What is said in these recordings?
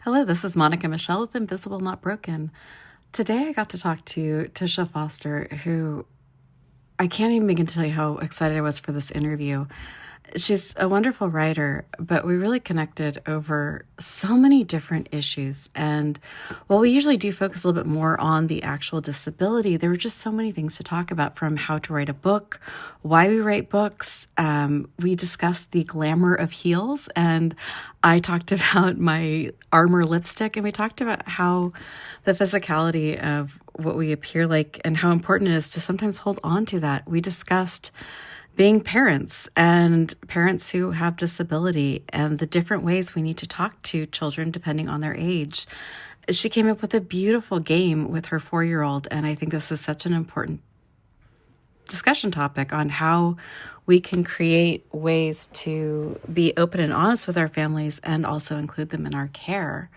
Hello, this is Monica Michelle with Invisible Not Broken. Today I got to talk to Tisha Foster, who I can't even begin to tell you how excited I was for this interview. She's a wonderful writer, but we really connected over so many different issues. And while we usually do focus a little bit more on the actual disability, there were just so many things to talk about, from how to write a book, why we write books. We discussed the glamour of heels, and I talked about my armor lipstick, and we talked about how the physicality of what we appear like and how important it is to sometimes hold on to that. We discussed being parents and parents who have disability and the different ways we need to talk to children depending on their age. She came up with a beautiful game with her 4-year-old, and I think this is such an important discussion topic on how we can create ways to be open and honest with our families and also include them in our care.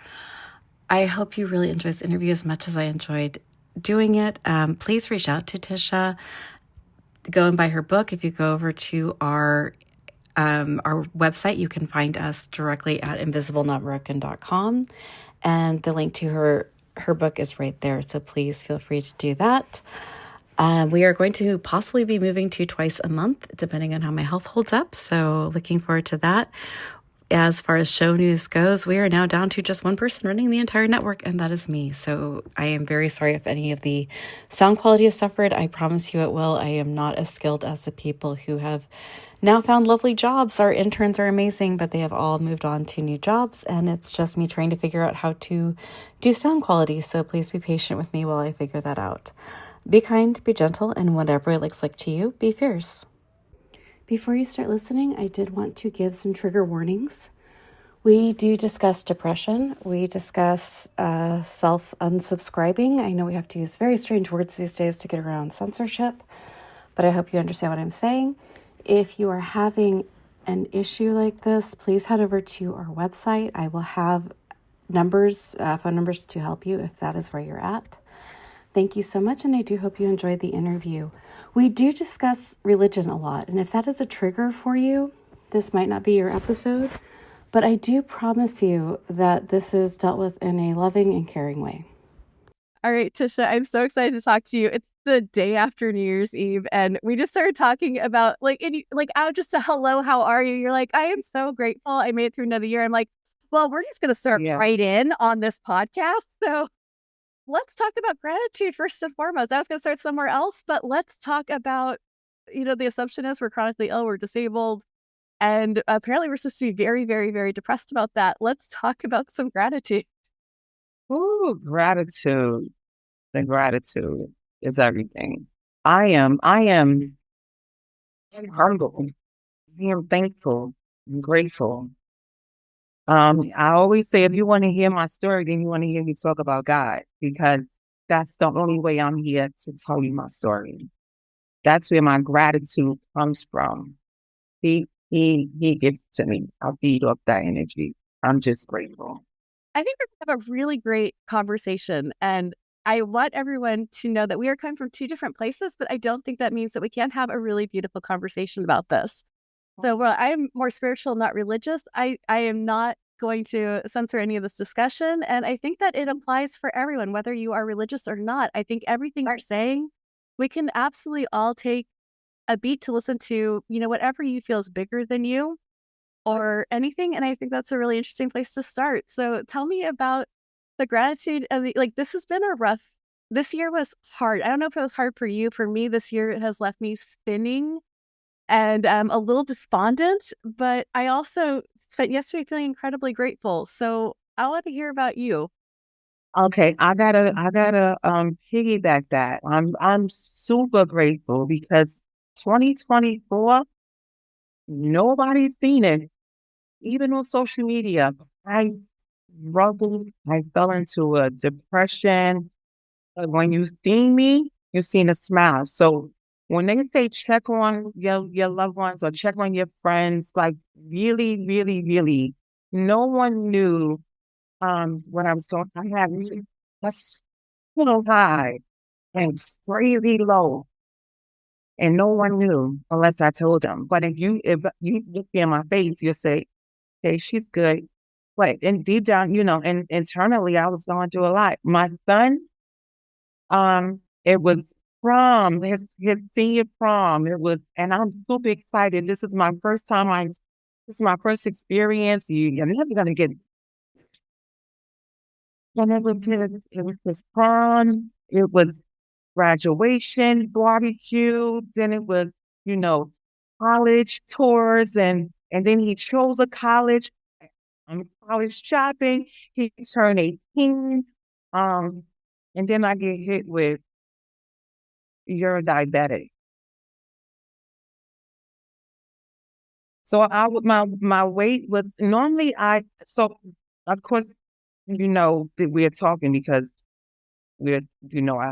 I hope you really enjoy this interview as much as I enjoyed doing it. Please reach out to Tisha. Go and buy her book. If you go over to our website, you can find us directly at invisiblenotbroken.com, and the link to her book is right there. So please feel free to do that. We are going to possibly be moving to twice a month, depending on how my health holds up. So looking forward to that. As far as show news goes, we are now down to just one person running the entire network, and that is me. So I am very sorry if any of the sound quality has suffered. I promise you it will. I am not as skilled as the people who have now found lovely jobs. Our interns are amazing, but they have all moved on to new jobs, and it's just me trying to figure out how to do sound quality. So please be patient with me while I figure that out. Be kind, be gentle, and whatever it looks like to you, be fierce. Before you start listening, I did want to give some trigger warnings. We do discuss depression. We discuss self-unsubscribing. I know we have to use very strange words these days to get around censorship, but I hope you understand what I'm saying. If you are having an issue like this, please head over to our website. I will have phone numbers to help you if that is where you're at. Thank you so much, and I do hope you enjoyed the interview. We do discuss religion a lot, and if that is a trigger for you, this might not be your episode, but I do promise you that this is dealt with in a loving and caring way. All right, Tisha, I'm so excited to talk to you. It's the day after New Year's Eve, and we just started talking about out just a hello, how are you? You're like, I am so grateful I made it through another year. I'm like, well, we're just going to start right in on this podcast. So let's talk about gratitude first and foremost. I was going to start somewhere else, but let's talk about, the assumption is we're chronically ill, we're disabled, and apparently we're supposed to be very, very, very depressed about that. Let's talk about some gratitude. Ooh, gratitude. The gratitude is everything. I am humble. I am thankful and grateful. I always say, if you want to hear my story, then you want to hear me talk about God, because that's the only way I'm here to tell you my story. That's where my gratitude comes from. He gives to me. I feed off that energy. I'm just grateful. I think we're going to have a really great conversation, and I want everyone to know that we are coming from two different places, but I don't think that means that we can't have a really beautiful conversation about this. So while I am more spiritual, not religious, I am not going to censor any of this discussion, and I think that it applies for everyone, whether you are religious or not. I think everything you're saying, we can absolutely all take a beat to listen to, whatever you feel is bigger than you or anything. And I think that's a really interesting place to start. So tell me about the gratitude of this has been this year was hard. I don't know if it was hard for you. For me, this year has left me spinning and a little despondent, but I also spent yesterday feeling incredibly grateful. So I want to hear about you. Okay, I gotta piggyback that. I'm super grateful because 2024, nobody's seen it. Even on social media, I struggled. I fell into a depression. But when you see me, you seen a smile. So when they say check on your loved ones or check on your friends, like really, really, really, no one knew what I was going. I had a so high and crazy low, and no one knew unless I told them. But if you look in my face, you say, "Hey, she's good. But and deep down, and internally, I was going through a lot. My son, it was prom, his senior prom. It was, and I'm super excited. This is my first time. This is my first experience. You're never gonna get. It was his prom. It was graduation barbecue. Then it was, you know, college tours, and then he chose a college. College shopping. He turned 18. Um, and then I get hit with, you're a diabetic. So my weight was normally so of course, that we're talking because I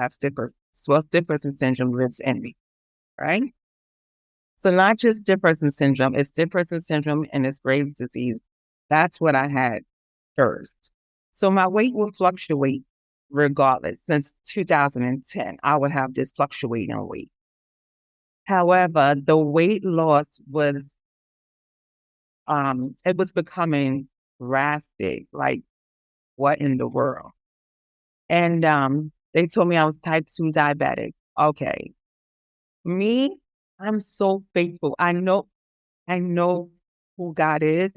have stiff person syndrome lives in me, right? So not just stiff person syndrome, it's stiff person syndrome and it's Graves' disease. That's what I had first. So my weight will fluctuate regardless. Since 2010, I would have this fluctuating weight. However, the weight loss was, it was becoming drastic. Like, what in the world? And they told me I was type 2 diabetic. Okay. Me, I'm so faithful. I know who God is.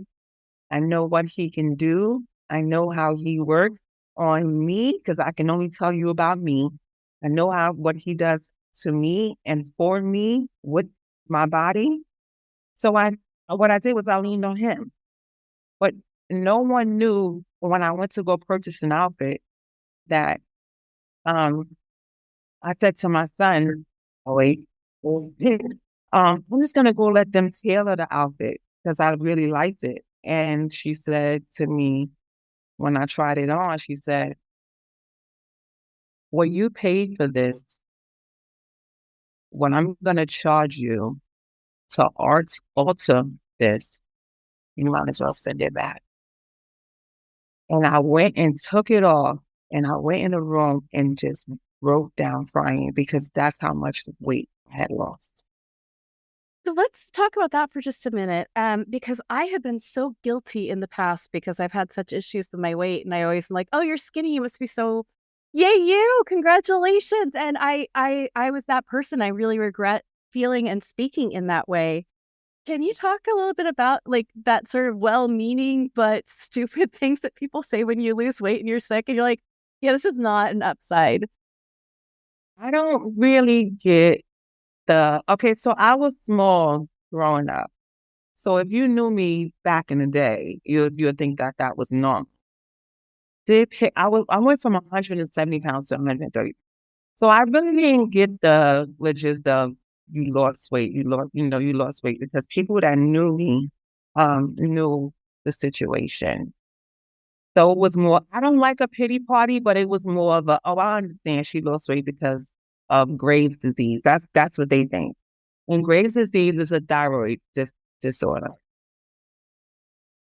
I know what he can do. I know how he works on me because I can only tell you about me. I know what he does to me and for me with my body. So what I did was I leaned on him. But no one knew when I went to go purchase an outfit that um I said to my son, "Oh, wait, I'm just gonna go let them tailor the outfit because I really liked it." And she said to me when I tried it on, she said, "Well, you paid for this. When I'm gonna charge you to alter this, you might as well send it back." And I went and took it off, and I went in the room and just broke down crying because that's how much weight I had lost. So let's talk about that for just a minute, because I have been so guilty in the past because I've had such issues with my weight, and I always am like, "Oh, you're skinny. You must be so, yay you! Congratulations!" And I was that person. I really regret feeling and speaking in that way. Can you talk a little bit about like that sort of well-meaning but stupid things that people say when you lose weight and you're sick, and you're like, "Yeah, this is not an upside." I don't really get okay, so I was small growing up. So if you knew me back in the day, you'd think that that was normal. I went from 170 pounds to 130. So I really didn't get the legit the you lost weight, you lost weight because people that knew me knew the situation. So it was more, I don't like a pity party, but it was more of a, oh, I understand she lost weight because of Graves' disease. That's what they think. And Graves' disease is a thyroid disorder.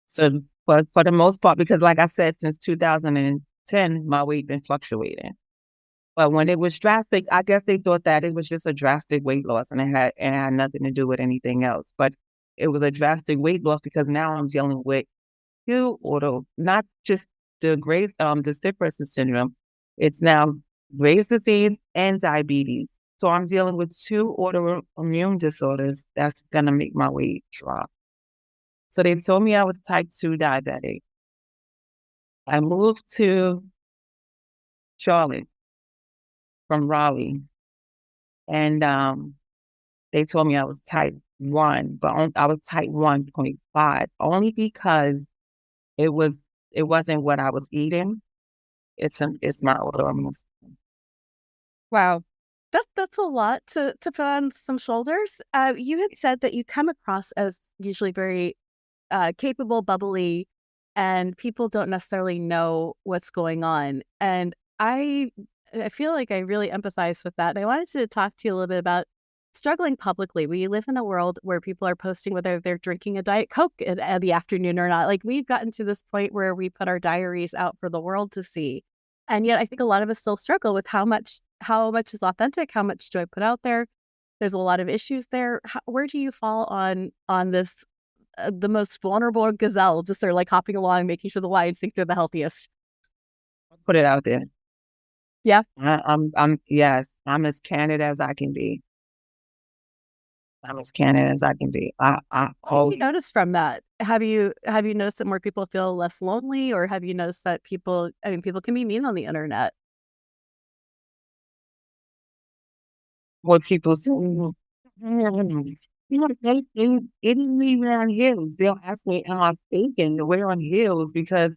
So for the most part, because like I said, since 2010, my weight been fluctuating. But when it was drastic, I guess they thought that it was just a drastic weight loss and it had nothing to do with anything else. But it was a drastic weight loss because now I'm dealing with not just the stiff person syndrome. It's now Graves' disease and diabetes. So I'm dealing with two autoimmune disorders that's gonna make my weight drop. So they told me I was type 2 diabetic. I moved to Charlotte from Raleigh, and they told me I was type 1, but I was type 1.5 only because it was it wasn't what I was eating. It's my autoimmune. Wow. That's a lot to put on some shoulders. You had said that you come across as usually very capable, bubbly, and people don't necessarily know what's going on. And I feel like I really empathize with that. And I wanted to talk to you a little bit about struggling publicly. We live in a world where people are posting whether they're drinking a Diet Coke in the afternoon or not. Like we've gotten to this point where we put our diaries out for the world to see. And yet I think a lot of us still struggle with how much is authentic, how much do I put out there? There's a lot of issues there. Where do you fall on this the most vulnerable gazelle, just sort of like hopping along, making sure the lions think they're the healthiest. Put it out there. Yeah. Yes, I'm as candid as I can be. I'm as candid as I can be. What have you noticed from that? Have you noticed that more people feel less lonely, or have you noticed that people can be mean on the internet? what people say. You know, they didn't me wearing heels. They'll ask me, am I faking wearing heels? Because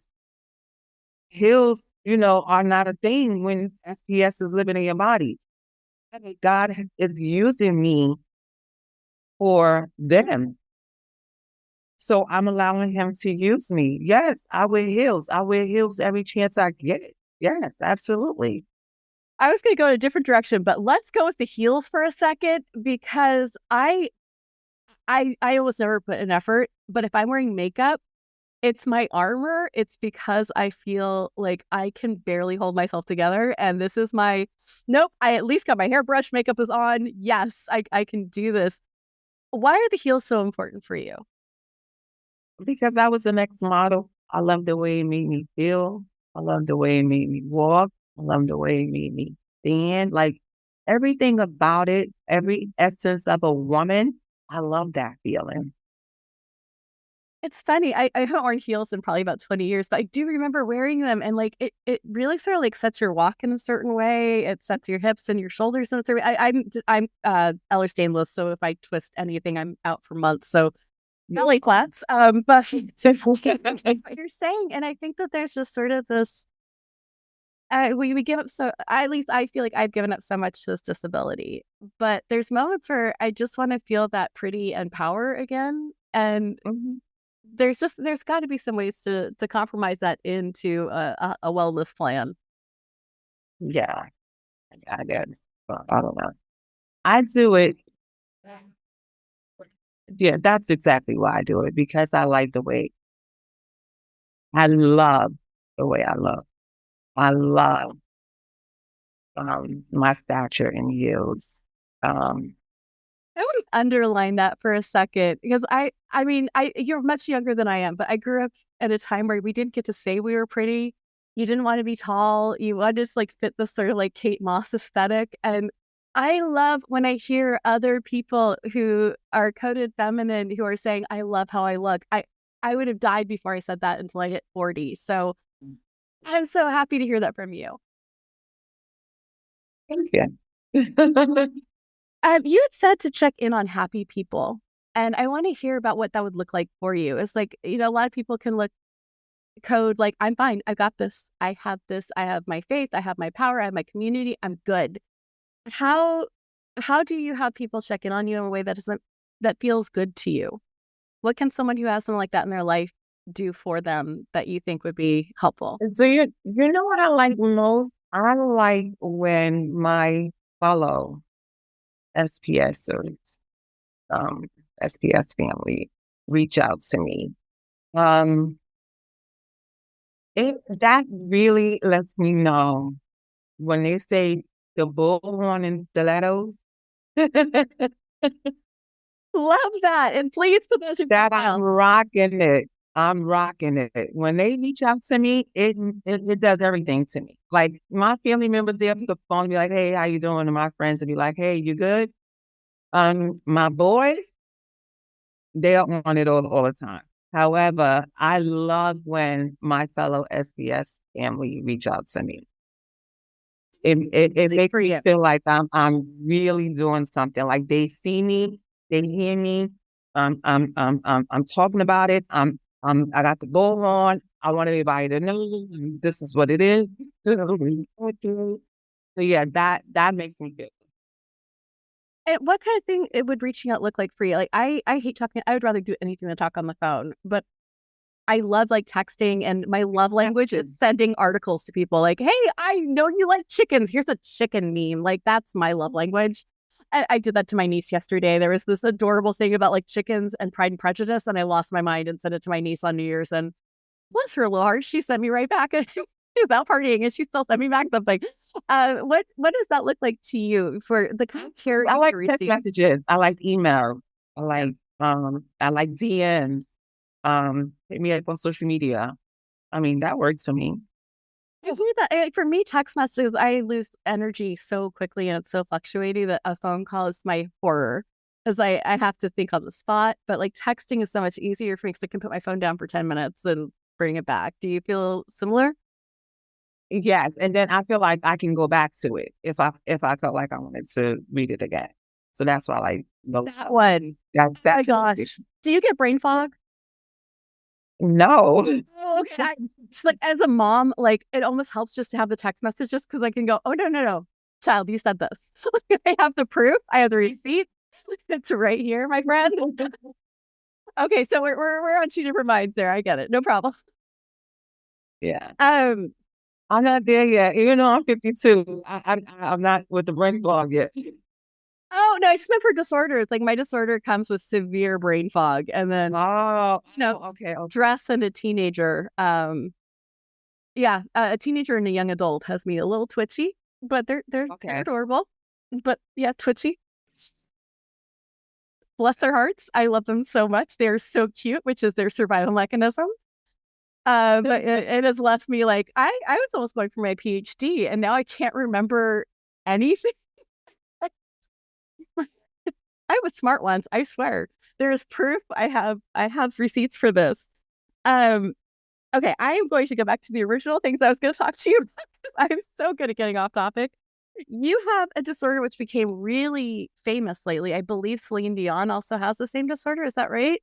heels, are not a thing when SPS is living in your body. I mean, God is using me for them. So I'm allowing him to use me. Yes, I wear heels. I wear heels every chance I get. Yes, absolutely. I was going to go in a different direction, but let's go with the heels for a second, because I almost never put an effort, but if I'm wearing makeup, it's my armor. It's because I feel like I can barely hold myself together. And this is nope, I at least got my hairbrush, makeup is on. Yes, I can do this. Why are the heels so important for you? Because I was an ex-model. I love the way it made me feel. I love the way it made me walk. I love the way it made me stand. Like everything about it, every essence of a woman, I love that feeling. It's funny. I haven't worn heels in probably about 20 years, but I do remember wearing them, and like it really sort of like sets your walk in a certain way. It sets your hips and your shoulders in a certain way. I'm Ehlers-Danlos, so if I twist anything, I'm out for months. So belly flats. But so what you're saying, and I think that there's just sort of this. We give up so. At least I feel like I've given up so much to this disability, but there's moments where I just want to feel that pretty and power again, and there's got to be some ways to compromise that into a wellness plan. Yeah, I guess. I don't know. I do it. Yeah, that's exactly why I do it, because I like the way I love the way I look. I love my stature in heels. Um, I would underline that for a second, because I mean, you're much younger than I am, but I grew up at a time where we didn't get to say we were pretty. You didn't want to be tall. You wanted to just like fit the sort of like Kate Moss aesthetic. And I love when I hear other people who are coded feminine who are saying, I love how I look. I would have died before I said that until I hit 40. So I'm so happy to hear that from you. thank you. You had said to check in on happy people, and I want to hear about what that would look like for you. It's like, a lot of people can look code like, I'm fine, I got this, I have this, I have my faith, I have my power, I have my community, I'm good. How do you have people check in on you in a way that feels good to you? What can someone who has something like that in their life do for them that you think would be helpful? So you know what I like most? I like when my fellow SPSers, um, SPS family reach out to me. That really lets me know when they say the bullhorn and stilettos. Love that. And please put those in That profile. I'm rocking it. I'm rocking it. When they reach out to me, it does everything to me. Like my family members, they'll pick up the phone and be like, "Hey, how you doing?" And my friends will be like, "Hey, you good?" My boys, they're on it all the time. However, I love when my fellow SBS family reach out to me. It makes me feel like I'm really doing something. Like they see me, they hear me. I'm talking about it. I got the bull on. I want everybody to know this is what it is. So yeah, that makes me feel. And what kind of thing would reaching out look like for you? Like I hate talking. I would rather do anything than talk on the phone, but I love like texting, and my love language is sending articles to people like, hey, I know you like chickens. Here's a chicken meme. Like that's my love language. I did that to my niece yesterday. There was this adorable thing about like chickens and Pride and Prejudice, and I lost my mind and sent it to my niece on New Year's. And bless her little heart, she sent me right back without partying, and she still sent me back something. What does that look like to you for the kind of care I you like text receive? messages. I like email. I like DMs. Hit me up on social media. I mean, that works for me. I hear that. Like, for me, text messages, I lose energy so quickly and it's so fluctuating that a phone call is my horror because I have to think on the spot. But like texting is so much easier for me because I can put my phone down for 10 minutes and bring it back. Do you feel similar? Yes, and then I feel like I can go back to it if I felt like I wanted to read it again. So that's why I like those. That one. That Oh my that gosh. Do you get brain fog? no. Oh, okay. Just like as a mom, like it almost helps just to have the text message just because I can go, oh no, child, you said this. I have the proof. I have the receipt. It's right here, my friend. Okay, so we're on two different minds there. I get it. No problem. Yeah, Um, I'm not there yet. Even though I'm 52, I'm not with the brain fog yet. oh no, I just meant for disorders. Like my disorder comes with severe brain fog, and then Oh, okay, stress and a teenager. Yeah, a teenager and a young adult has me a little twitchy, but they're adorable. But yeah, twitchy. Bless their hearts. I love them so much. They're so cute, which is their survival mechanism. But it has left me like I was almost going for my PhD, and now I can't remember anything. I was smart once, I swear. There is proof. I have receipts for this. Um, okay, I am going to go back to the original things I was going to talk to you about. I'm so good at getting off topic. You have a disorder which became really famous lately. I believe Celine Dion also has the same disorder. Is that right?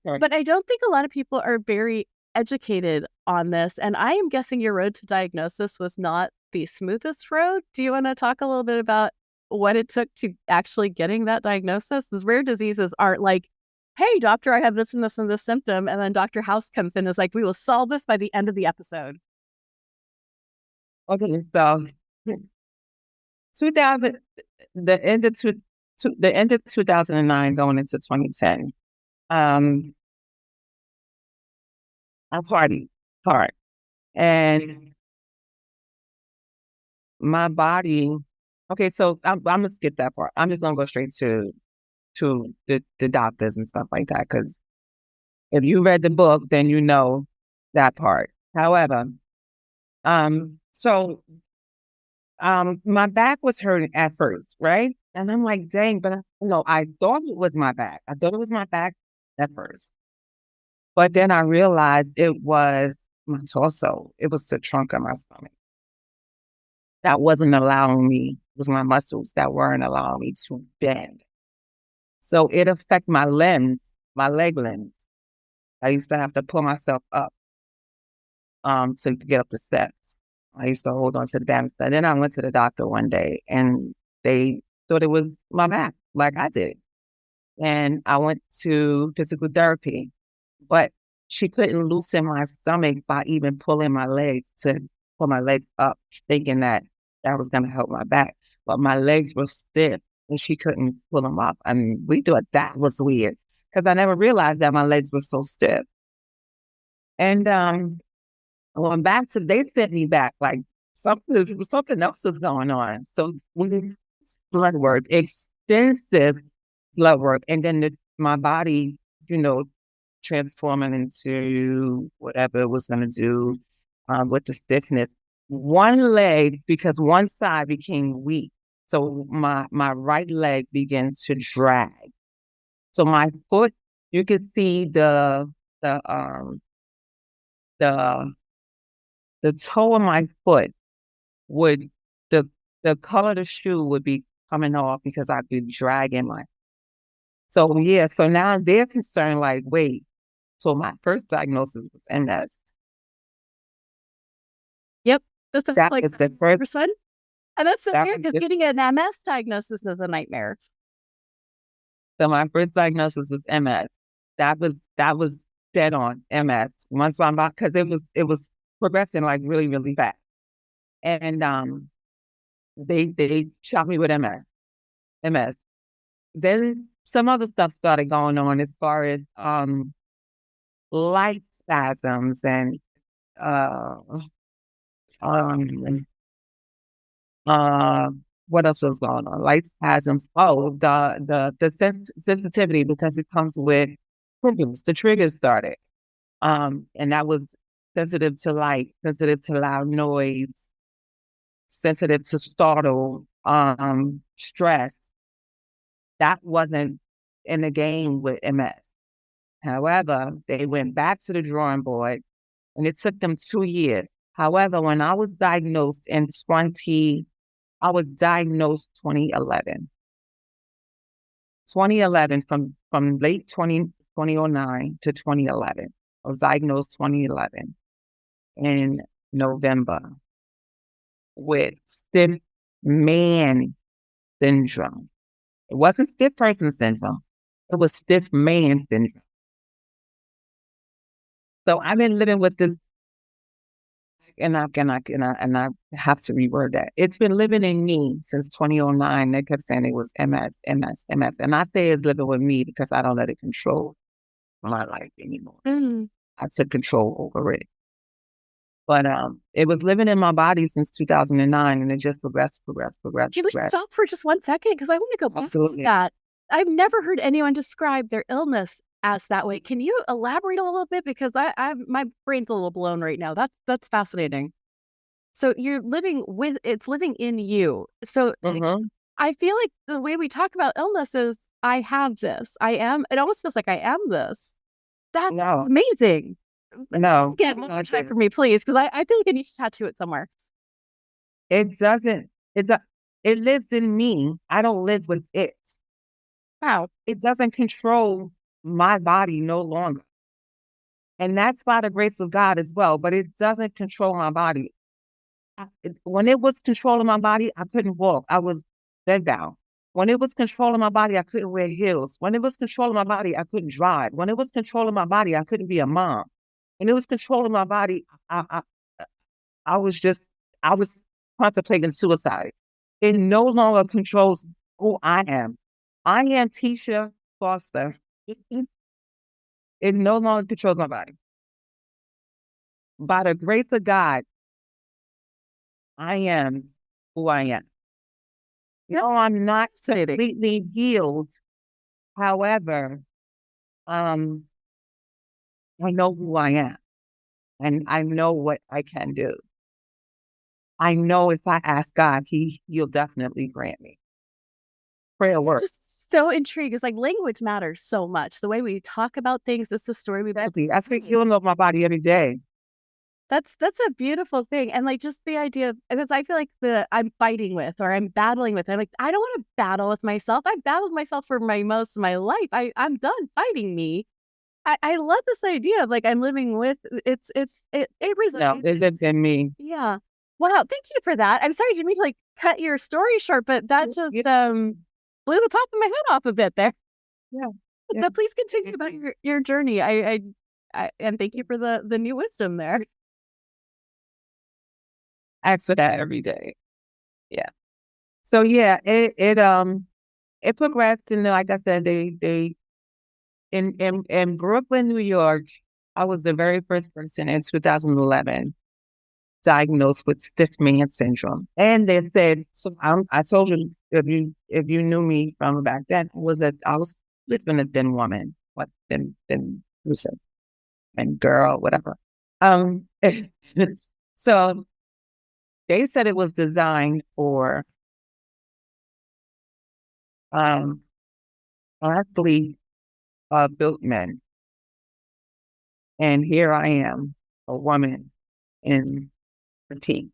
Right. But I don't think a lot of people are very educated on this. And I am guessing your road to diagnosis was not the smoothest road. Do you want to talk a little bit about what it took to actually getting that diagnosis? Because rare diseases aren't like, hey, doctor, I have this and this and this symptom. And then Dr. House comes in and is like, we will solve this by the end of the episode. Okay, so 2000, the end of the end of 2009, going into 2010. I partied hard, and my body. Okay, so I'm gonna skip that part. I'm just gonna go straight to the doctors and stuff like that. Because if you read the book, then you know that part. However, so my back was hurting at first, right? And I'm like, dang, but I thought it was my back. I thought it was my back at first. But then I realized it was my torso. It was the trunk of my stomach. That wasn't allowing me, it was my muscles that weren't allowing me to bend. So it affected my limbs, my leg limbs. I used to have to pull myself up to get up the steps. I used to hold on to the banister. And then I went to the doctor one day and they thought it was my back, like I did. And I went to physical therapy, but she couldn't loosen my stomach by even pulling my legs to pull my legs up, thinking that was going to help my back. But my legs were stiff and she couldn't pull them up. I mean, we thought that was weird because I never realized that my legs were so stiff. And going back to, they sent me back like something else is going on. So we did blood work, extensive blood work, and then my body, transforming into whatever it was going to do with the stiffness. One leg, because one side became weak, so my right leg began to drag. So my foot, you could see the the the toe of my foot would the color of the shoe would be coming off because I'd be dragging my. So yeah, so now they're concerned like, wait, so my first diagnosis was MS. Yep. That's That like is the first one. And that's so that weird was because getting an MS diagnosis is a nightmare. So my first diagnosis was MS. That was dead on MS. Once my body, because it was progressing like really, really fast. And they shot me with MS. Then some other stuff started going on as far as light spasms and um what else was going on? Light spasms. Oh, the sensitivity because it comes with the triggers started. And that was sensitive to light, sensitive to loud noise, sensitive to startle, stress. That wasn't in the game with MS. However, they went back to the drawing board and it took them 2 years. However, when I was diagnosed I was diagnosed 2011. 2011, from late 2009 to 2011. I was diagnosed 2011 in November with stiff man syndrome. It wasn't stiff person syndrome. It was stiff man syndrome. So I've been living with this, and I have to reword that. It's been living in me since 2009. They kept saying it was MS, MS, MS. And I say it's living with me because I don't let it control my life anymore. I took control over it. But it was living in my body since 2009, and it just progressed. Can we stop for just 1 second? Because I want to go back to that. I've never heard anyone describe their illness as that way. Can you elaborate a little bit? Because my brain's a little blown right now. That's fascinating. So you're it's living in you. So I feel like the way we talk about illness is, I have this. It almost feels like I am this. That's amazing. No. Get more time for me, please, because I feel like I need to tattoo it somewhere. It doesn't. It lives in me. I don't live with it. Wow. It doesn't control my body no longer. And that's by the grace of God as well. But it doesn't control my body. When it was controlling my body, I couldn't walk. I was bedbound. When it was controlling my body, I couldn't wear heels. When it was controlling my body, I couldn't drive. When it was controlling my body, I couldn't be a mom. When it was controlling my body, I was contemplating suicide. It no longer controls who I am. I am Tisha Foster. It no longer controls my body. By the grace of God, I am who I am. No, I'm not completely healed. However, I know who I am, and I know what I can do. I know if I ask God, He'll definitely grant me. Prayer works. Just so intrigued. It's like language matters so much. The way we talk about things, it's the story we Exactly. I speak healing of my body every day. That's a beautiful thing. And like, just the idea of, because I feel like I'm fighting with, or I'm battling with, I'm like, I don't want to battle with myself. I've battled myself for most of my life. I'm done fighting me. I love this idea of like, I'm living with, it resonates. No, it lives in me. Yeah. Wow. Thank you for that. I'm sorry, I didn't mean to like cut your story short, but that just blew the top of my head off a bit there. Yeah. So please continue about your journey. I and thank you for the new wisdom there. Ask for that every day. Yeah. So yeah, it progressed, and like I said, they in Brooklyn, New York, I was the very first person in 2011 diagnosed with stiff man syndrome, and they said, so I told you, if you knew me from back then, I was living a thin woman, thin person and girl, whatever. So they said it was designed for athlete built men. And here I am, a woman in petite.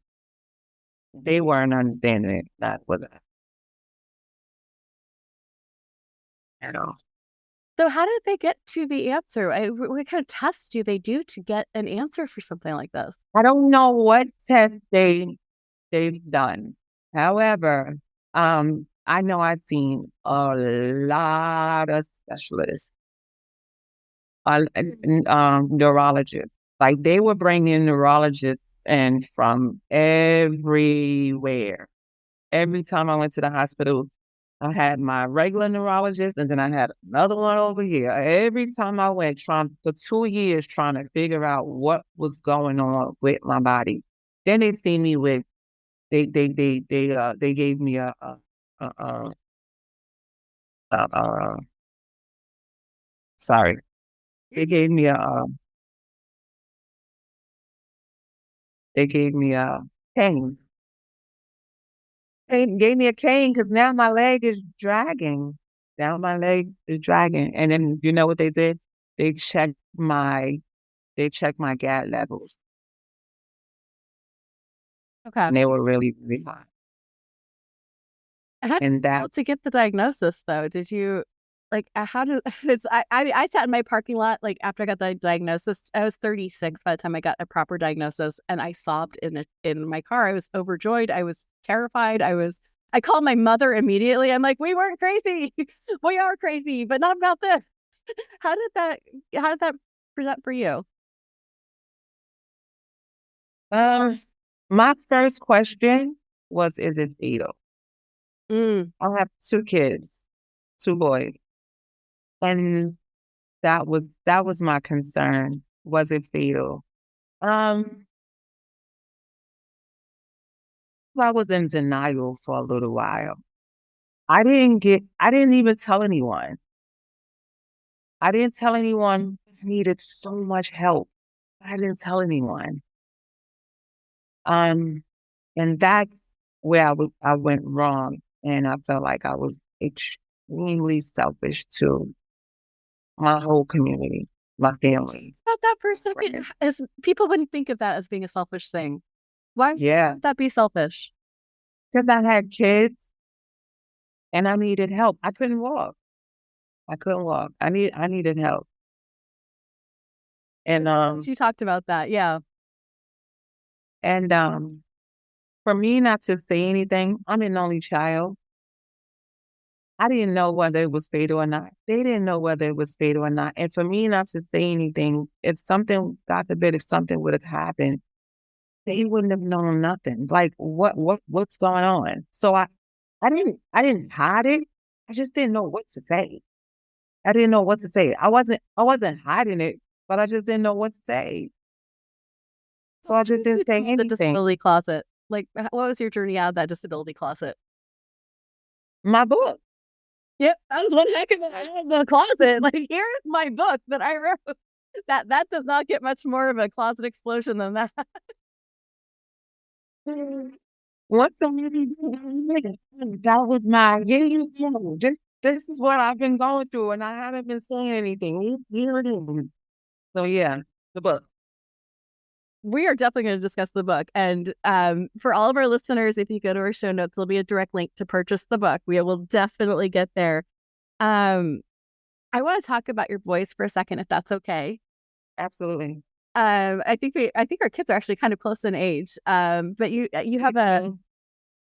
They weren't understanding it, not with it at all. So how did they get to the answer? What kind of tests do they do to get an answer for something like this? I don't know what test they've done. However, I know I've seen a lot of specialists, neurologists. Like, they were bringing neurologists in from everywhere. Every time I went to the hospital, I had my regular neurologist, and then I had another one over here. Every time I went, for 2 years, trying to figure out what was going on with my body. Then they see me with, they gave me sorry, they gave me a cane. They gave me a cane because now my leg is dragging. Now my leg is dragging. And then you know what they did? They checked my GAD levels, Okay. and they were really, really high. How did And you that to get the diagnosis though? Did you like how did it's I sat in my parking lot like after I got the diagnosis. I was 36 by the time I got a proper diagnosis, and I sobbed in my car. I was overjoyed. I was terrified. I called my mother immediately. I'm like, we weren't crazy. We are crazy, but not about this. How did that present for you? my first question was, is it fatal? Mm, I have two kids, two boys. And that was my concern. Was it fatal? Um, I was in denial for a little while. I didn't even tell anyone. I didn't tell anyone I needed so much help. I didn't tell anyone. Um, and that's where I went wrong. And I felt like I was extremely selfish to my whole community, my family. about that for a second, Right. as people wouldn't think of that as being a selfish thing. Why Yeah. would that be selfish? Because I had kids and I needed help. I couldn't walk. I couldn't walk. I needed help. And You talked about that, yeah. and for me not to say anything, I'm an only child. I didn't know whether it was fatal or not. They didn't know whether it was fatal or not. And for me not to say anything, if something, God forbid, if something would have happened, they wouldn't have known nothing. Like what's going on? So I didn't hide it. I just didn't know what to say. I didn't know what to say. I wasn't hiding it, but I just didn't know what to say. So I just didn't say The anything. disability closet. Like, what was your journey out of that disability closet? My book. Yep, that was one heck of the closet. Like, here's my book that I wrote. That does not get much more of a closet explosion than that. Once a that was my this is what I've been going through and I haven't been saying anything. Here it is. So yeah, the book. We are definitely going to discuss the book. And for all of our listeners, if you go to our show notes, there'll be a direct link to purchase the book. We will definitely get there. I want to talk about your boys for a second, if that's okay. Absolutely. I think our kids are actually kind of close in age. But you have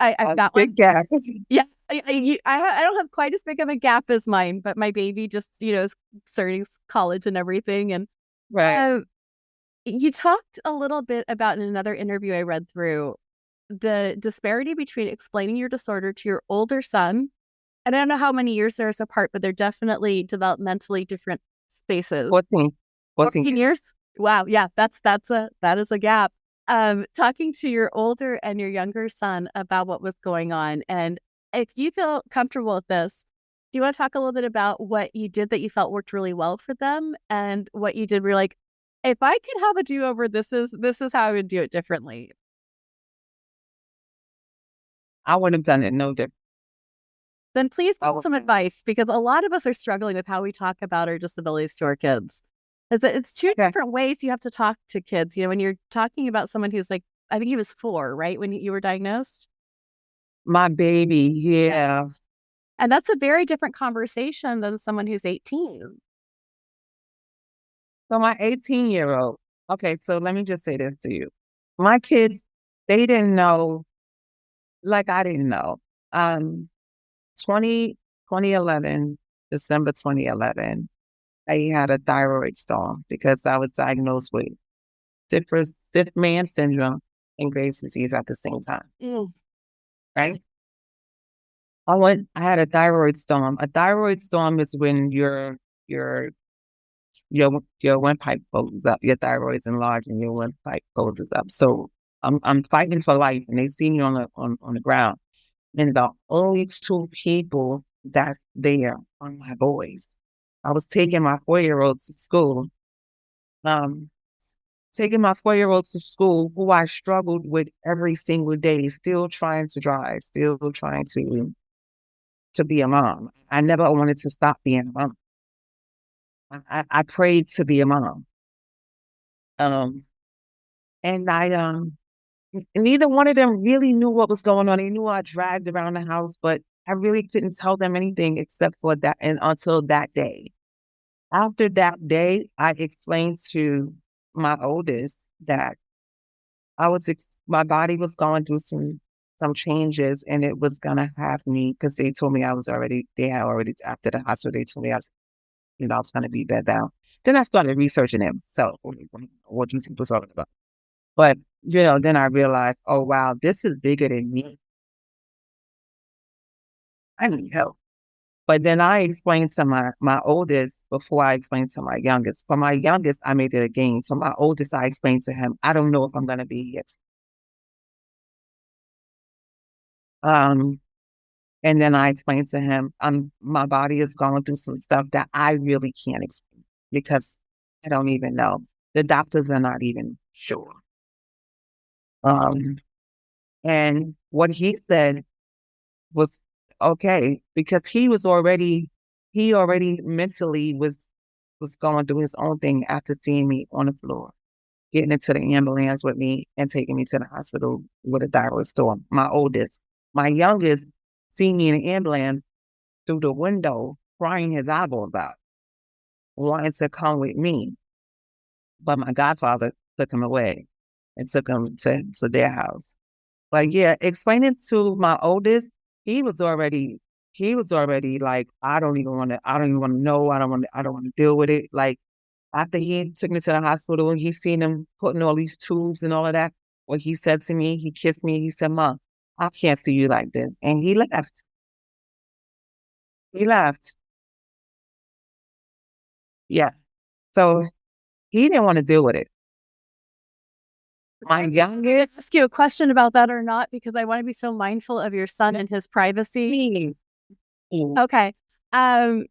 I've A got big one. gap. Yeah, I don't have quite as big of a gap as mine, but my baby just is starting college and everything. And Right. you talked a little bit about in another interview I read through the disparity between explaining your disorder to your older son. And I don't know how many years they're apart, but they're definitely developmentally different spaces. 14. 14. 14 years? Wow. Yeah, that is a gap. Talking to your older and your younger son about what was going on. And if you feel comfortable with this, do you want to talk a little bit about what you did that you felt worked really well for them and what you did where you're like, if I could have a do-over, this is how I would do it differently. I would have done it no different. Then please I give would, some advice because a lot of us are struggling with how we talk about our disabilities to our kids. It's two okay. different ways you have to talk to kids. When you're talking about someone who's like, I think he was 4, right? When you were diagnosed. My baby, yeah. And that's a very different conversation than someone who's 18. So my 18-year-old, okay, so let me just say this to you. My kids, they didn't know, like I didn't know. 2011, December 2011, I had a thyroid storm because I was diagnosed with stiff man syndrome and Graves' disease at the same time, Mm. right? I had a thyroid storm. A thyroid storm is when your your windpipe closes up, your thyroid's enlarged and your windpipe closes up. So I'm fighting for life, and they see me on the ground, and the only two people that's there are my boys. I was taking my 4-year-old to school. Um, Taking my 4-year-old to school, who I struggled with every single day, still trying to drive, still trying to be a mom. I never wanted to stop being a mom. I prayed to be a mom. Um, and neither one of them really knew what was going on. They knew I dragged around the house, but I really couldn't tell them anything except for that, and until that day. After that day, I explained to my oldest that my body was going through some changes, and it was gonna have me, because they told me they had already, after the hospital, they told me I was gonna be bedbound. Then I started researching him. So what you people talking about? But then I realized, oh wow, this is bigger than me. I need help. But then I explained to my oldest before I explained to my youngest. For my youngest, I made it a game. For my oldest, I explained to him, I don't know if I'm gonna be here. Um, and then I explained to him, my body is going through some stuff that I really can't explain because I don't even know. The doctors are not even sure. Um, and what he said was okay, because he already mentally was going through his own thing after seeing me on the floor, getting into the ambulance with me and taking me to the hospital with a thyroid storm. My oldest. My youngest seen me in the ambulance through the window, crying his eyeballs out, wanting to come with me. But my godfather took him away and took him to their house. But yeah, explaining to my oldest, he was already like, I don't even want to know. I don't want to deal with it. Like, after he took me to the hospital and he seen him putting all these tubes and all of that, what he said to me, he kissed me, he said, Mom, I can't see you like this. And he left. He left. Yeah. So he didn't want to deal with it. My youngest, Ask you a question about that or not, because I want to be so mindful of your son and his privacy. Okay. I'm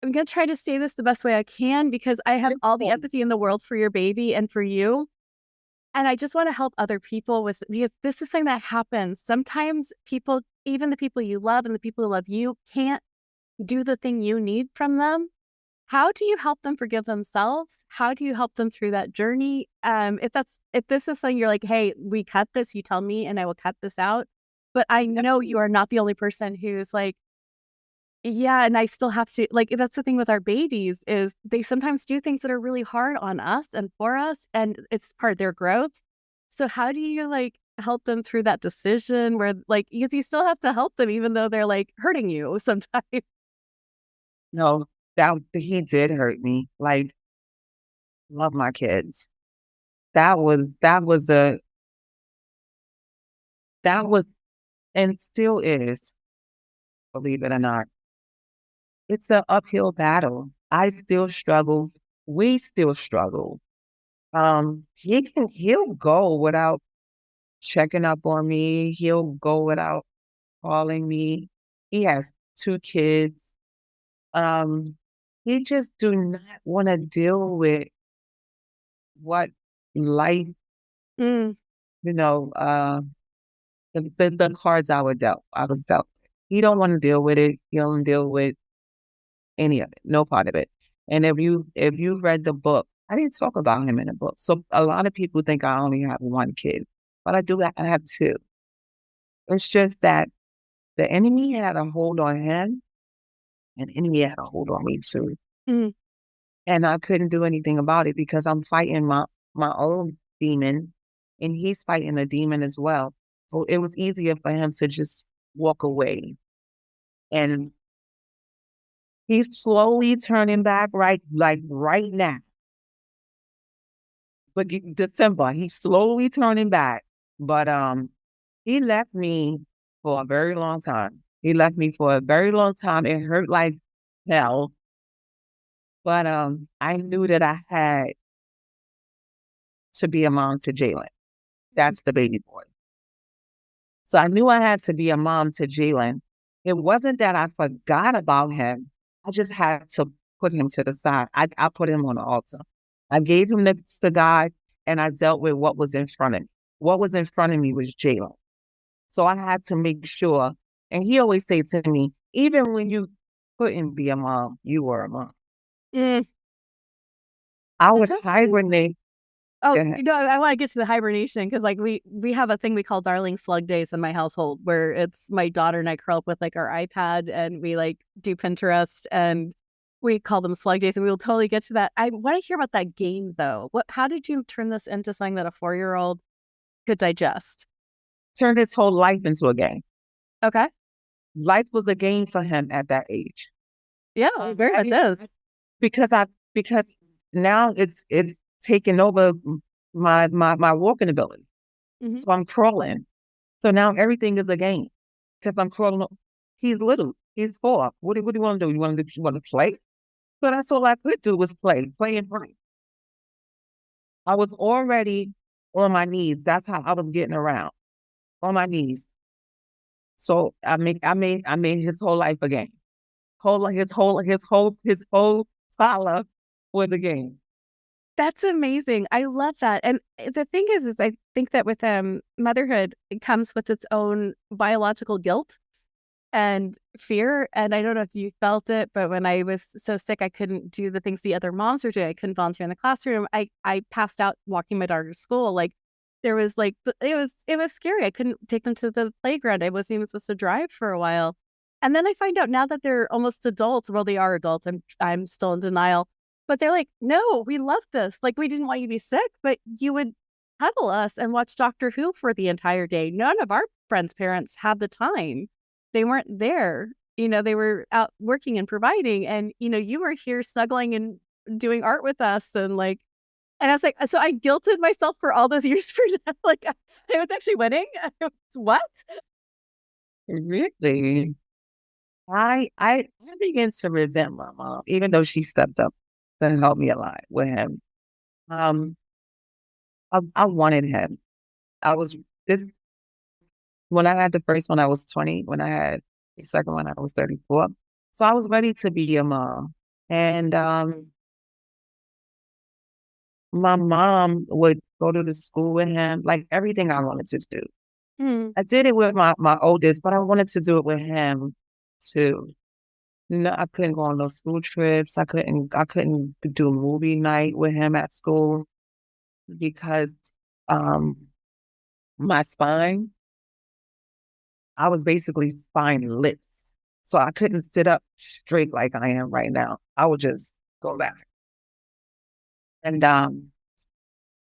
going to try to say this the best way I can, because I have all the empathy in the world for your baby and for you. And I just want to help other people because this is something that happens. Sometimes people, even the people you love and the people who love you, can't do the thing you need from them. How do you help them forgive themselves? How do you help them through that journey? If this is something you're like, hey, we cut this, you tell me and I will cut this out. But I know you are not the only person who's like, yeah, and I still have to, like, that's the thing with our babies, is they sometimes do things that are really hard on us and for us, and it's part of their growth. So how do you like help them through that decision where, like, because you still have to help them even though they're like hurting you sometimes? no, that he did hurt me. Like, love my kids. That was and still is, believe it or not. It's an uphill battle. I still struggle. We still struggle. He'll go without checking up on me. He'll go without calling me. He has 2 kids. Um, he just do not want to deal with what life, Mm. the cards I was dealt. He don't want to deal with it. He don't deal with any of it, no part of it. And if you read the book, I didn't talk about him in the book. So a lot of people think I only have 1 kid, but I have 2. It's just that the enemy had a hold on him, and the enemy had a hold on me too. Mm. And I couldn't do anything about it because I'm fighting my own demon, and he's fighting a demon as well. So it was easier for him to just walk away. And he's slowly turning back, right now. But December, he's slowly turning back. But he left me for a very long time. He left me for a very long time. It hurt like hell. But I knew that I had to be a mom to Jalen. That's the baby boy. So I knew I had to be a mom to Jalen. It wasn't that I forgot about him. I just had to put him to the side. I put him on the altar. I gave him to God, and I dealt with what was in front of me. What was in front of me was Jalen. So I had to make sure. And he always say to me, even when you couldn't be a mom, you were a mom. Mm, I that's would so sweet. hibernate. Oh, And I want to get to the hibernation because like we have a thing we call darling slug days in my household where it's my daughter and I curl up with like our iPad and we like do Pinterest and we call them slug days and we will totally get to that. I want to hear about that game though. How did you turn this into something that a 4-year-old could digest? turned his whole life into a game. Okay. Life was a game for him at that age. Yeah, it very much is. Because now it's taken over my walking ability. Mhm. So I'm crawling. So now everything is a game because I'm crawling. He's little. He's 4. What do you want to do? You want to play? So that's all I could do was play and play. I was already on my knees. That's how I was getting around on my knees. So I made his whole life a game. His whole scholar was a game. That's amazing. I love that. And the thing is I think that with motherhood, it comes with its own biological guilt and fear. And I don't know if you felt it, but when I was so sick, I couldn't do the things the other moms were doing. I couldn't volunteer in the classroom. I passed out walking my daughter to school. Like there was like it was scary. I couldn't take them to the playground. I wasn't even supposed to drive for a while. And then I find out now that they're almost adults. Well, they are adults. I'm still in denial. But they're like, no, we love this. Like we didn't want you to be sick, but you would cuddle us and watch Doctor Who for the entire day. None of our friends' parents had the time. They weren't there. They were out working and providing. And, you were here snuggling and doing art with us. And like, and I was like, so I guilted myself for all those years for that. Like, I was actually winning. What? Really, I began to resent my mom, even though she stepped up to help me a lot with him. Um, I wanted him. I was this when I had the first one, I was 20. When I had the second one, I was 34. So I was ready to be a mom. And my mom would go to the school with him, like everything I wanted to do. Hmm. I did it with my oldest, but I wanted to do it with him too. No, I couldn't go on those school trips. I couldn't do movie night with him at school because um my spine, I was basically spineless. So I couldn't sit up straight like I am right now. I would just go back. And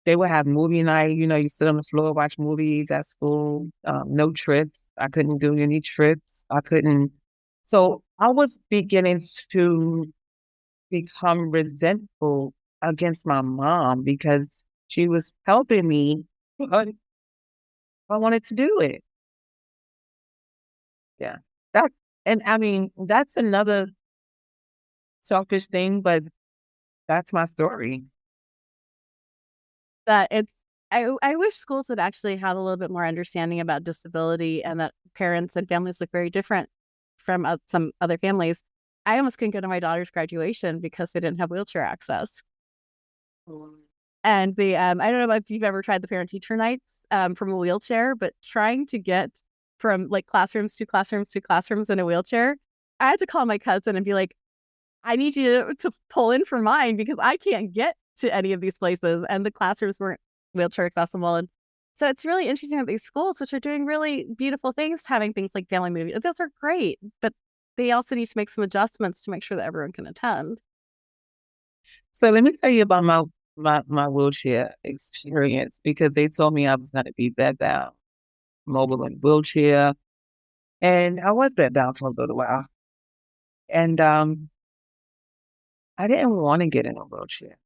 they would have movie night, you sit on the floor, watch movies at school. No trips. I couldn't do any trips. I couldn't. So I was beginning to become resentful against my mom because she was helping me, but I wanted to do it. Yeah. That and I mean, that's another selfish thing, but that's my story. That it's I wish schools would actually have a little bit more understanding about disability and that parents and families look very different from some other families. I almost couldn't go to my daughter's graduation because they didn't have wheelchair access. And I don't know if you've ever tried the parent teacher nights from a wheelchair, but trying to get from like classrooms to classrooms to classrooms in a wheelchair, I had to call my cousin and be like, I need you to pull in for mine because I can't get to any of these places. And the classrooms weren't wheelchair accessible. And so it's really interesting that these schools, which are doing really beautiful things, having things like family movies, those are great. But they also need to make some adjustments to make sure that everyone can attend. So let me tell you about my wheelchair experience because they told me I was going to be bedbound, mobile in wheelchair, and I was bedbound for a little while. And I didn't want to get in a wheelchair.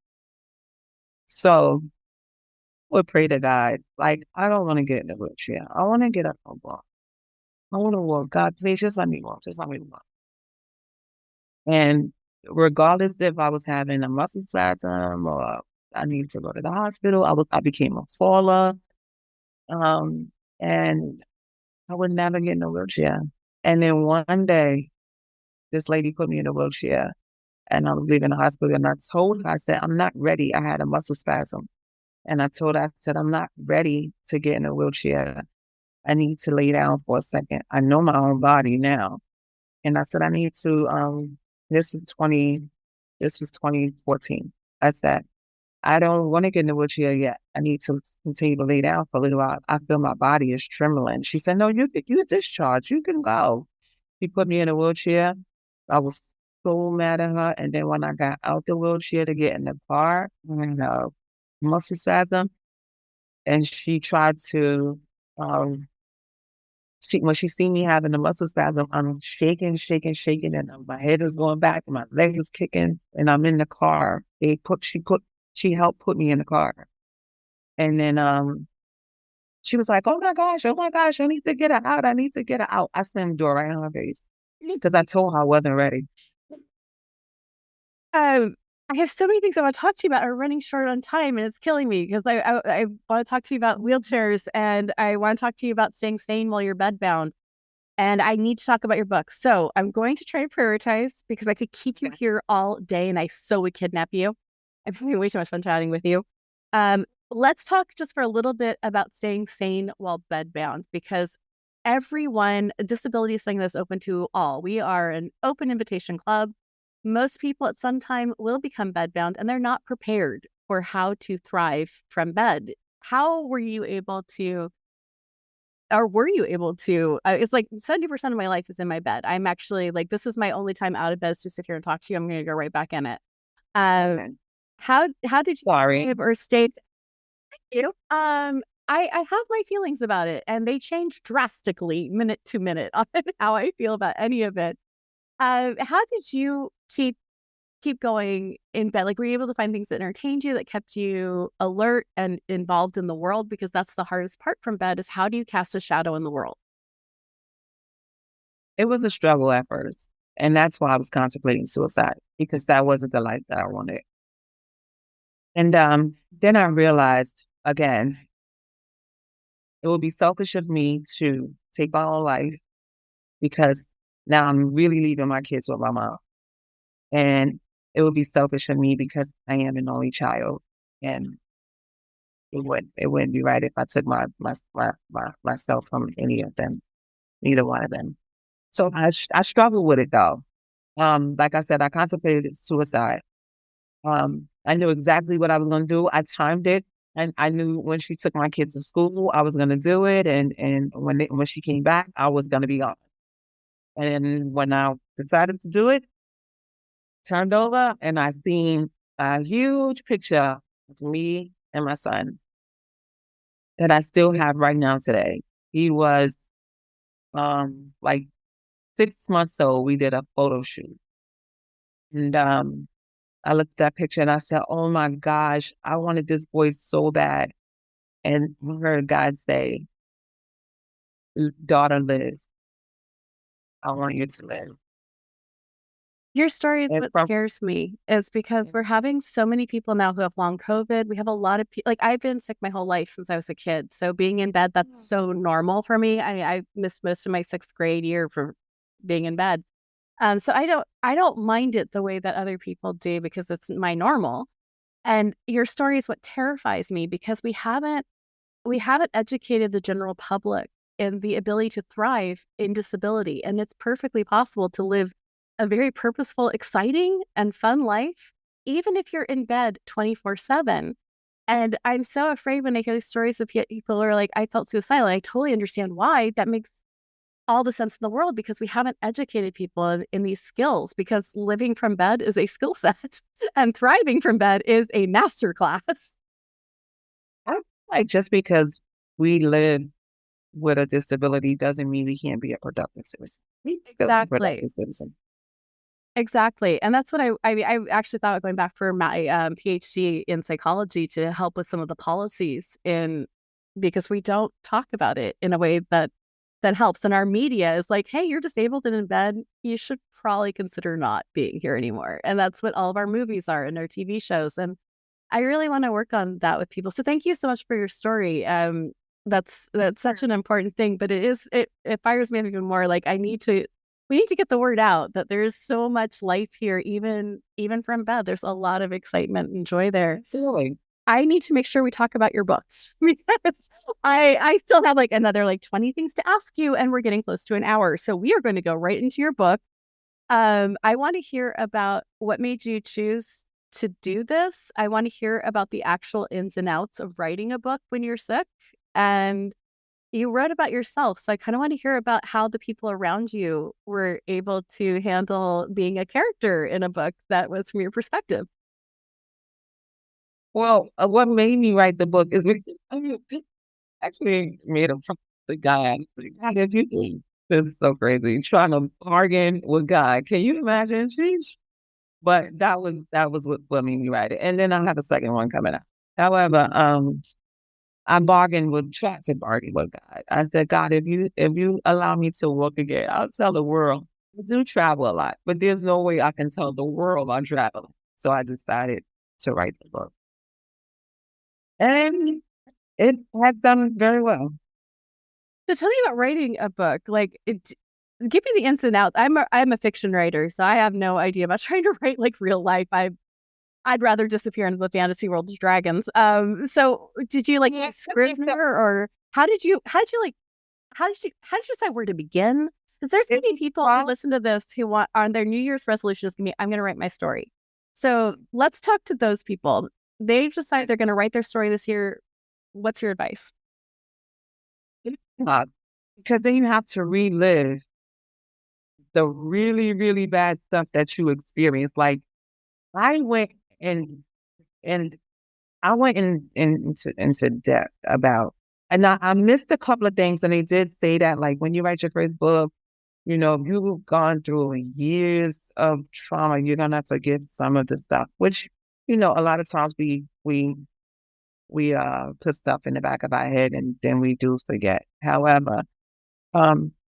So I would pray to God, like, I don't want to get in a wheelchair. I want to get up and walk. I want to walk. God, please just let me walk. Just let me walk. And regardless if I was having a muscle spasm or I needed to go to the hospital, I became a faller. And I would never get in a wheelchair. And then one day this lady put me in a wheelchair, and I was leaving the hospital, and I told her, I said, I'm not ready. I had a muscle spasm. And I told her, I said, I'm not ready to get in a wheelchair. I need to lay down for a second. I know my own body now. And I said, I need to, this was 20, this was 2014. I said, I don't want to get in the wheelchair yet. I need to continue to lay down for a little while. I feel my body is trembling. She said, no, you discharged. You can go. She put me in a wheelchair. I was so mad at her. And then when I got out the wheelchair to get in the car, I had a muscle spasm. And she tried to, when she seen me having a muscle spasm, I'm shaking, and my head is going back, and my leg is kicking, and I'm in the car. She helped put me in the car, and then she was like, oh my gosh, I need to get her out. I slammed the door right in her face because I told her I wasn't ready. I have so many things I want to talk to you about. Are running short on time, and it's killing me because I want to talk to you about wheelchairs, and I want to talk to you about staying sane while you're bedbound. And I need to talk about your book. So I'm going to try to prioritize because I could keep you here all day, and I so would kidnap you. I'm having way too much fun chatting with you. Let's talk just for a little bit about staying sane while bedbound, because disability is something that's open to all. We are an open invitation club. Most people at some time will become bedbound, and they're not prepared for how to thrive from bed. How were you able to, it's like 70% of my life is in my bed. I'm actually like, this is my only time out of bed is to sit here and talk to you. I'm going to go right back in it. Okay. How did you Sorry. or stay? Thank you. I have my feelings about it, and they change drastically minute to minute on how I feel about any of it. How did you keep going in bed? Like, were you able to find things that entertained you, that kept you alert and involved in the world? Because that's the hardest part from bed, is how do you cast a shadow in the world? It was a struggle at first. And that's why I was contemplating suicide, because that wasn't the life that I wanted. And then I realized, again, it would be selfish of me to take my own life, because now I'm really leaving my kids with my mom. And it would be selfish of me because I am an only child. And it wouldn't be right if I took myself from any of them, neither one of them. So I struggled with it though. Like I said, I contemplated suicide. I knew exactly what I was going to do. I timed it, and I knew when she took my kids to school, I was going to do it. And when she came back, I was going to be gone. And when I decided to do it, turned over, and I seen a huge picture of me and my son that I still have right now today. He was like 6 months old. We did a photo shoot. And I looked at that picture and I said, oh my gosh, I wanted this boy so bad. And I heard God say, daughter, live. I want you to live. Your story is And what scares me, is because we're having so many people now who have long COVID. We have a lot of people, like, I've been sick my whole life since I was a kid. So being in bed, that's so normal for me. I missed most of my 6th grade year for being in bed. So I don't mind it the way that other people do, because it's my normal. And your story is what terrifies me, because we haven't educated the general public in the ability to thrive in disability. And it's perfectly possible to live a very purposeful, exciting, and fun life, even if you're in bed 24/7. And I'm so afraid when I hear these stories of people who are like, I felt suicidal. I totally understand why. That makes all the sense in the world, because we haven't educated people in these skills, because living from bed is a skill set and thriving from bed is a masterclass. Like, just because we live with a disability doesn't mean we can't be a productive citizen. We still be a productive citizen. Exactly. And that's what I actually thought of going back for my PhD in psychology to help with some of the policies because we don't talk about it in a way that helps. And our media is like, hey, you're disabled and in bed, you should probably consider not being here anymore. And that's what all of our movies are and our TV shows. And I really want to work on that with people. So thank you so much for your story. That's such an important thing, but it fires me up even more. Like, I need to we need to get the word out that there's so much life here, even from bed. There's a lot of excitement and joy there. Absolutely. I need to make sure we talk about your books because I still have like another like 20 things to ask you, and we're getting close to an hour. So we are going to go right into your book. I want to hear about what made you choose to do this. I want to hear about the actual ins and outs of writing a book when you're sick. And you wrote about yourself. So I kind of want to hear about how the people around you were able to handle being a character in a book that was from your perspective. Well, what made me write the book is actually made up from the guy. God, if you this is so crazy. Trying to bargain with God. Can you imagine? Sheesh. But that was what made me write it. And then I have a second one coming out. However, I tried to bargain with God. I said, God, if you allow me to walk again, I'll tell the world. I do travel a lot, but there's no way I can tell the world I'm traveling. So I decided to write the book. And it has done very well. So tell me about writing a book. Give me the ins and outs. I'm a fiction writer, so I have no idea about trying to write like real life. I'd rather disappear into the fantasy world of dragons. So did you like Scrivener, or how did you decide where to begin? Because there's many people who listen to this who want on their New Year's resolution is gonna be, I'm gonna write my story. So let's talk to those people. They've decided they're gonna write their story this year. What's your advice? Because then you have to relive the really, really bad stuff that you experienced. Like I went and I went into depth about, and I missed a couple of things, and they did say that like when you write your first book, you've gone through years of trauma, you're gonna forget some of the stuff, which a lot of times we put stuff in the back of our head and then we do forget. However,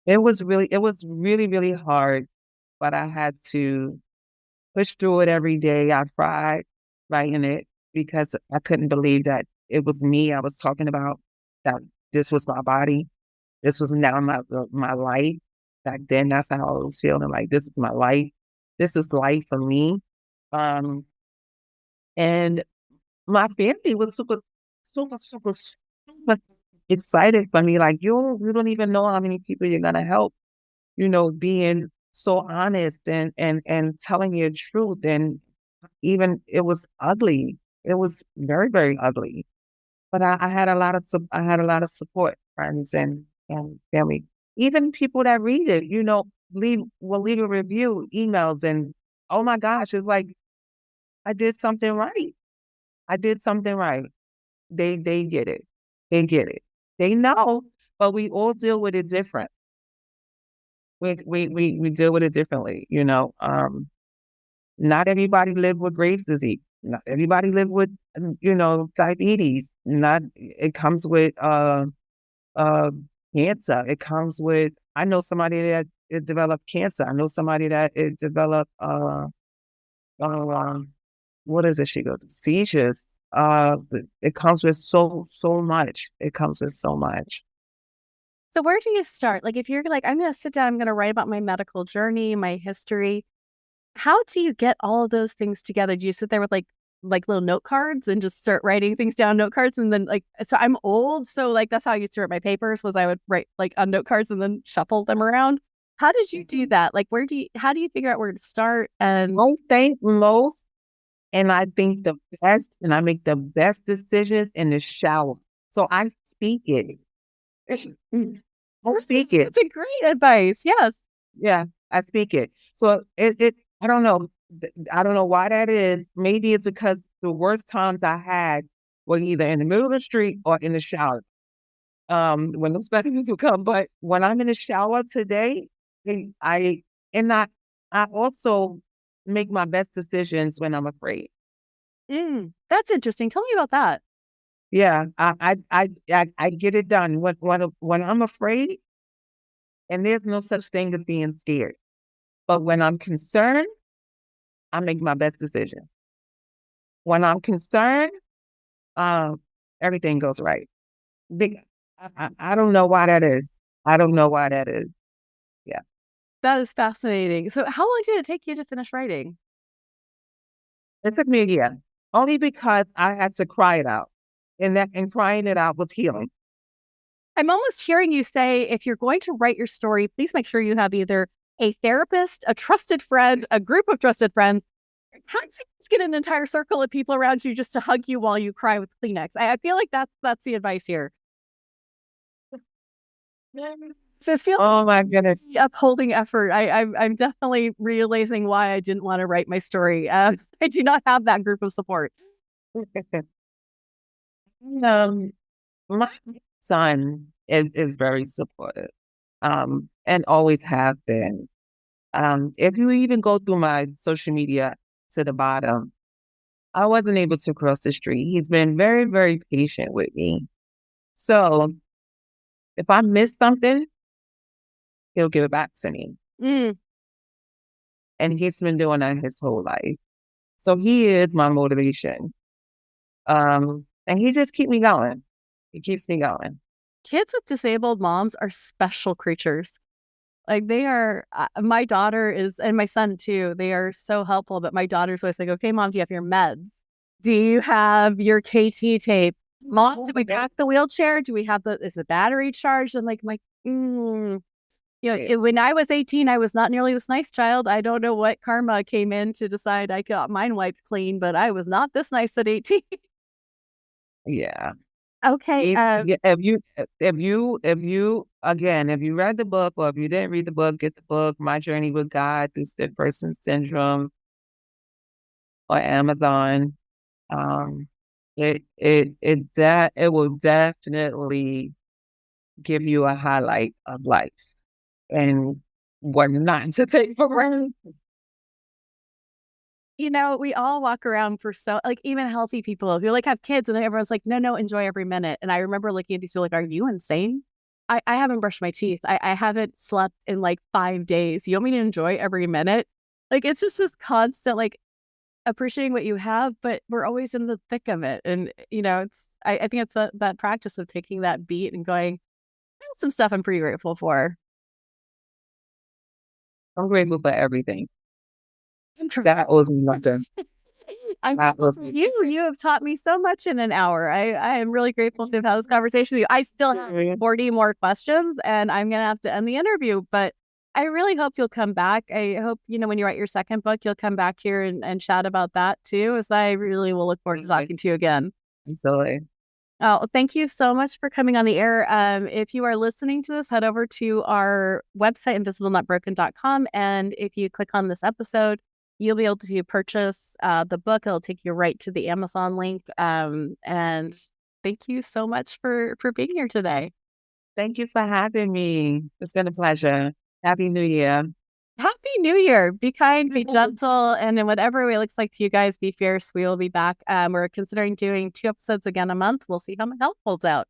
it was really, really hard, but I had to push through it every day. I cried writing it because I couldn't believe that it was me I was talking about, that this was my body. This was now my life. Back then, that's how I was feeling, like this is my life. This is life for me. Um, and my family was super, super, super, super excited for me. Like you don't even know how many people you're gonna help. Being so honest and telling your truth. And even it was ugly. It was very, very ugly. But I had a lot of support, friends and family, even people that read it. Will leave a review, emails, and oh my gosh, it's like I did something right. I did something right. They get it. They get it. They know, but we all deal with it different. We deal with it differently. Not everybody live with Graves' disease. Not everybody live with diabetes. Not it comes with uh cancer. It comes with, I know somebody that it developed cancer. I know somebody that it developed uh what is it? She goes seizures. It comes with so much. It comes with so much. So where do you start? Like if you're like, I'm going to sit down, I'm going to write about my medical journey, my history. How do you get all of those things together? Do you sit there with like little note cards and just start writing things down note cards? And then so I'm old. So like, that's how I used to write my papers, was I would write like on note cards and then shuffle them around. How did you do that? Like, how do you figure out where to start? And I think most, and I think the best, and I make the best decisions in the shower. So I speak it. I speak it. it's a great advice. Yes. Yeah, I speak it. So I don't know. I don't know why that is. Maybe it's because the worst times I had were either in the middle of the street or in the shower. When those messages would come. But when I'm in the shower today, I and I also make my best decisions when I'm afraid. That's interesting. Tell me about that. Yeah, I get it done when I'm afraid, and there's no such thing as being scared. But when I'm concerned, I make my best decision. When I'm concerned, everything goes right. Big, I don't know why that is. I don't know why that is. Yeah. That is fascinating. So how long did it take you to finish writing? It took me a year, only because I had to cry it out, and crying it out was healing. I'm almost hearing you say, if you're going to write your story, please make sure you have either a therapist, a trusted friend, a group of trusted friends. How do you just get an entire circle of people around you just to hug you while you cry with Kleenex? I feel like that's the advice here. This feels Oh my goodness. like an upholding effort. I'm definitely realizing why I didn't want to write my story. I do not have that group of support. Um, my son is very supportive, and always have been. If you even go through my social media to the bottom, I wasn't able to cross the street. He's been very, very patient with me. So if I miss something, he'll give it back to me. Mm. And he's been doing that his whole life. So he is my motivation. And he just keeps me going. He keeps me going. Kids with disabled moms are special creatures. Like they are, my daughter is, and my son too, they are so helpful. But my daughter's always like, okay, mom, do you have your meds? Do you have your KT tape? Mom, do we pack the wheelchair? Do we have is the battery charged? I'm like, when I was 18, I was not nearly this nice child. I don't know what karma came in to decide I got mine wiped clean, but I was not this nice at 18. Yeah. Okay. If you read the book, or if you didn't read the book, get the book, My Journey with God through Stiff Person Syndrome, or Amazon. It will definitely give you a highlight of life and what not to take for granted. We all walk around for even healthy people who have kids, and then everyone's like, no, enjoy every minute. And I remember looking at these people like, are you insane? I haven't brushed my teeth. I haven't slept in 5 days. You want me to enjoy every minute? It's just this constant, appreciating what you have, but we're always in the thick of it. And, I think it's that practice of taking that beat and going, there's some stuff I'm pretty grateful for. I'm grateful for everything. That owes me nothing. You have taught me so much in an hour. I am really grateful to have had this conversation with you. I still have 40 more questions, and I'm going to have to end the interview, but I really hope you'll come back. I hope, when you write your second book, you'll come back here and chat about that too, as I really will look forward to talking to you again. Absolutely. Oh, thank you so much for coming on the air. If you are listening to this, head over to our website, invisiblenotbroken.com. And if you click on this episode, you'll be able to purchase the book. It'll take you right to the Amazon link. And thank you so much for being here today. Thank you for having me. It's been a pleasure. Happy New Year. Happy New Year. Be kind, be gentle, and in whatever way it looks like to you guys, be fierce. We will be back. We're considering doing 2 episodes again a month. We'll see how my health holds out.